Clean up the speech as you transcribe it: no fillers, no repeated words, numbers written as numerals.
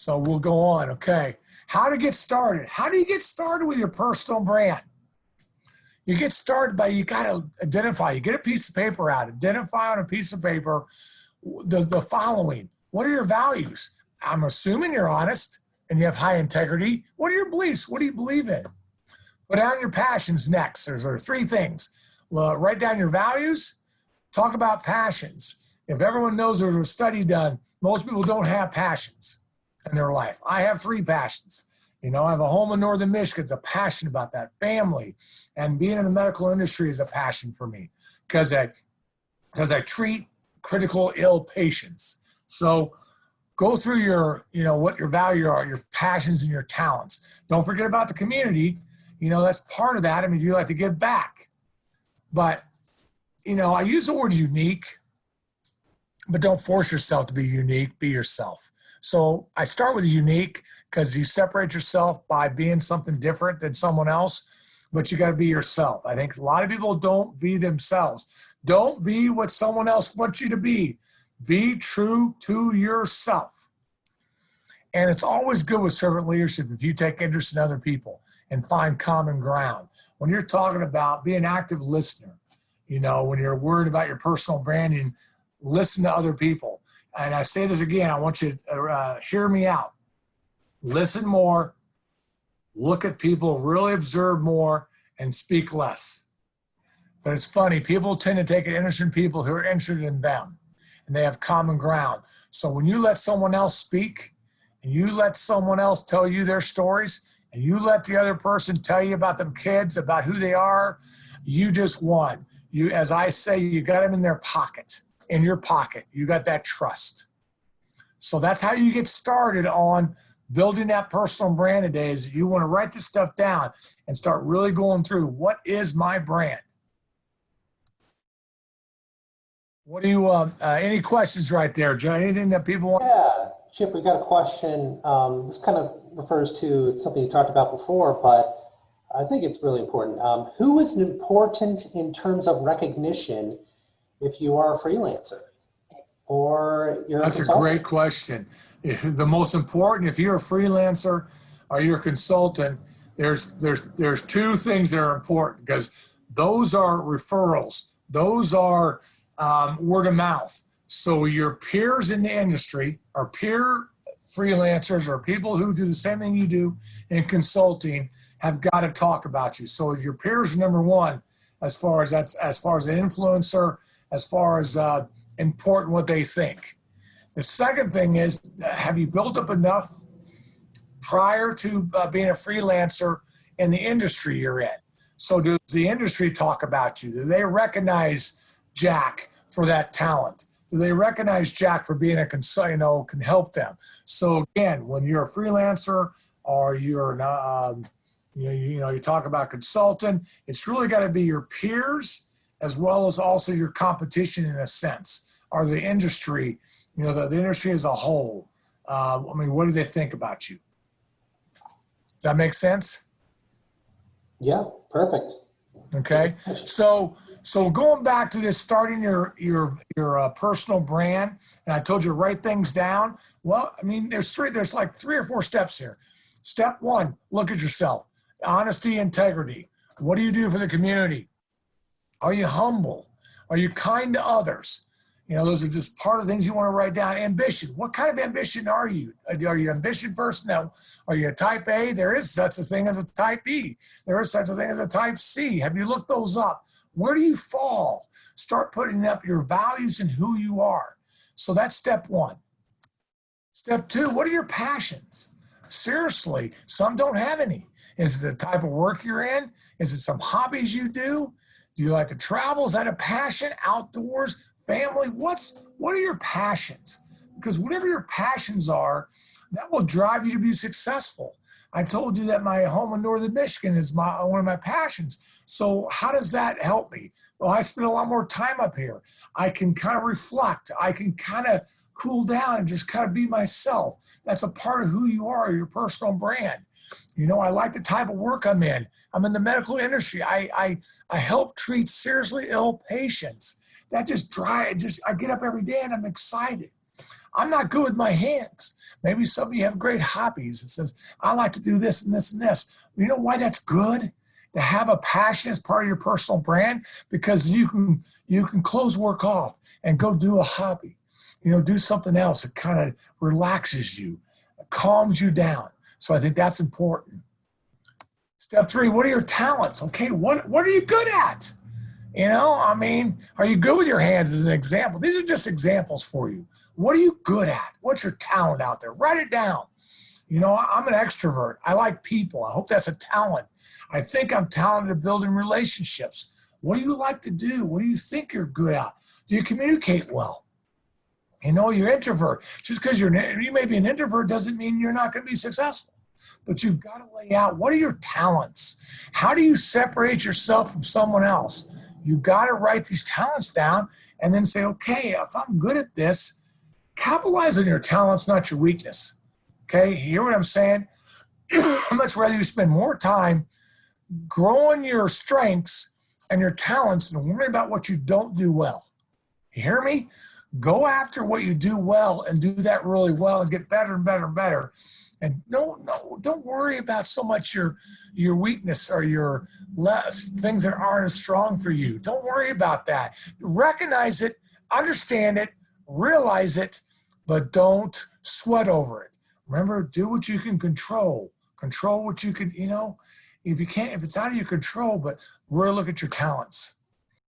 So we'll go on. Okay. How to get started. How do you get started with your personal brand? You get started by, you got to identify, you get a piece of paper out, identify on a piece of paper the following. What are your values? I'm assuming you're honest and you have high integrity. What are your beliefs? What do you believe in? Put down your passions next. There are three things. Well, write down your values, talk about passions. If everyone knows there's a study done, most people don't have passions in their life. I have three passions. You know, I have a home in Northern Michigan. It's a passion about that. Family and being in the medical industry is a passion for me because I treat critical ill patients. So go through your, you know, what your values are, your passions and your talents. Don't forget about the community. You know, that's part of that. I mean, you like to give back. But, you know, I use the word unique, but don't force yourself to be unique. Be yourself. So I start with unique because you separate yourself by being something different than someone else, but you got to be yourself. I think a lot of people don't be themselves. Don't be what someone else wants you to be. Be true to yourself. And it's always good with servant leadership if you take interest in other people and find common ground. When you're talking about being an active listener, you know, when you're worried about your personal branding, listen to other people. And I say this again, I want you to hear me out. Listen more, look at people, really observe more, and speak less. But it's funny, people tend to take an interest in people who are interested in them, and they have common ground. So when you let someone else speak, and you let someone else tell you their stories, and you let the other person tell you about them kids, about who they are, you just won. You, as I say, you got them in their pocket, in your pocket. You got that trust. So that's how you get started on building that personal brand today, is you want to write this stuff down and start really going through, what is my brand? What do you, any questions right there, John? Anything that people want? Yeah, Chip, we got a question. This kind of refers to something you talked about before, but I think it's really important. Who is important in terms of recognition if you are a freelancer or you're a That's consultant? a great question. The most important, if you're a freelancer or you're a consultant, there's two things that are important, because those are referrals. Those are word of mouth. So your peers in the industry, or peer freelancers, or people who do the same thing you do in consulting, have got to talk about you. So your peers are number one, as far as an influencer, as far as important what they think. The second thing is, have you built up enough prior to being a freelancer in the industry you're in? So does the industry talk about you? Do they recognize Jack for that talent? Do they recognize Jack for being a consultant, you know, can help them? So again, when you're a freelancer or you're you talk about consultant, it's really got to be your peers as well as also your competition in a sense, or the industry, you know, the industry as a whole. I mean, what do they think about you? Does that make sense? Yeah, perfect. Okay. So going back to this, starting your personal brand, and I told you to write things down. Well, I mean, there's like three or four steps here. Step one, look at yourself. Honesty, integrity. What do you do for the community? Are you humble? Are you kind to others? You know, those are just part of the things you want to write down. Ambition. What kind of ambition are you? Are you an ambitious person? Now, are you a type A? There is such a thing as a type B. There is such a thing as a type C. Have you looked those up? Where do you fall? Start putting up your values and who you are. So that's step one. Step two, what are your passions? Seriously, some don't have any. Is it the type of work you're in? Is it some hobbies you do? Do you like to travel? Is that a passion? Outdoors? Family? What are your passions? Because whatever your passions are, that will drive you to be successful. I told you that my home in Northern Michigan is one of my passions. So how does that help me? Well, I spend a lot more time up here. I can kind of reflect. I can kind of cool down and just kind of be myself. That's a part of who you are, your personal brand. You know, I like the type of work I'm in. I'm in the medical industry. I help treat seriously ill patients. That I get up every day and I'm excited. I'm not good with my hands. Maybe some of you have great hobbies. It says, I like to do this and this and this. You know why that's good? To have a passion as part of your personal brand, because you can close work off and go do a hobby. Do something else that kind of relaxes you, calms you down. So I think that's important. Step 3, what are your talents? Okay, what are you good at? Are you good with your hands as an example? These are just examples for you. What are you good at? What's your talent out there? Write it down. I'm an extrovert. I like people. I hope that's a talent. I think I'm talented at building relationships. What do you like to do? What do you think you're good at? Do you communicate well? You're introvert. Just because you may be an introvert doesn't mean you're not going to be successful. But you've got to lay out, what are your talents? How do you separate yourself from someone else? You've got to write these talents down and then say, okay, if I'm good at this, capitalize on your talents, not your weakness. Okay, you hear what I'm saying? I'd much rather you spend more time growing your strengths and your talents than worry about what you don't do well. You hear me? Go after what you do well and do that really well and get better and better and better. And don't worry about so much your weakness or your less things that aren't as strong for you. Don't worry about that. Recognize it, understand it, realize it, but don't sweat over it. Remember, do what you can control. Control what you can, if you can't, if it's out of your control, but really look at your talents.